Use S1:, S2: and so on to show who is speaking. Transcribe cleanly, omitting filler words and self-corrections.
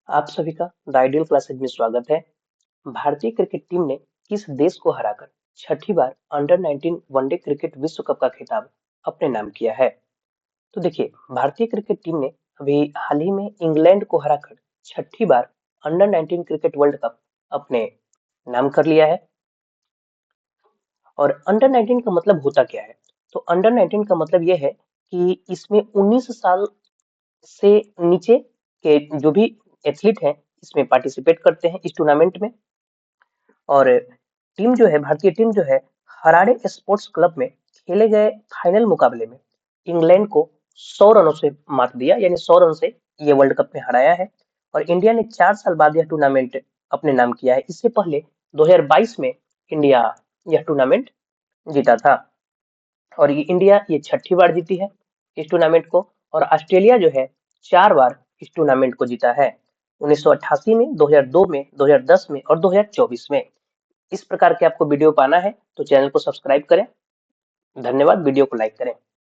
S1: आप सभी का द आइडियल क्लासेज में स्वागत है। भारतीय क्रिकेट टीम ने किस देश को हराकर छठी बार अंडर 19 वनडे क्रिकेट विश्व कप का खिताब अपने नाम किया है? तो देखिए, भारतीय क्रिकेट टीम ने अभी हाल ही में इंग्लैंड को हराकर छठी बार अंडर 19 क्रिकेट वर्ल्ड कप अपने नाम कर लिया है। और अंडर 19 का मतलब होता क्या है? तो अंडर 19 का मतलब यह है कि इसमें 19 साल से नीचे के जो भी एथलीट हैं इसमें पार्टिसिपेट करते हैं इस टूर्नामेंट में। और टीम जो है, भारतीय टीम जो है, हरारे स्पोर्ट्स क्लब में खेले गए फाइनल मुकाबले में इंग्लैंड को 100 रनों से मात दिया, यानी 100 रन से ये वर्ल्ड कप में हराया है। और इंडिया ने 4 साल बाद यह टूर्नामेंट अपने नाम किया है। इससे पहले 2022 में इंडिया यह टूर्नामेंट जीता था। और ये इंडिया ये छठी बार जीती है इस टूर्नामेंट को। और ऑस्ट्रेलिया जो है 4 बार इस टूर्नामेंट को जीता है, 1988 में, 2002 में, 2010 में और 2024 में। इस प्रकार के आपको वीडियो पाना है तो चैनल को सब्सक्राइब करें। धन्यवाद। वीडियो को लाइक करें।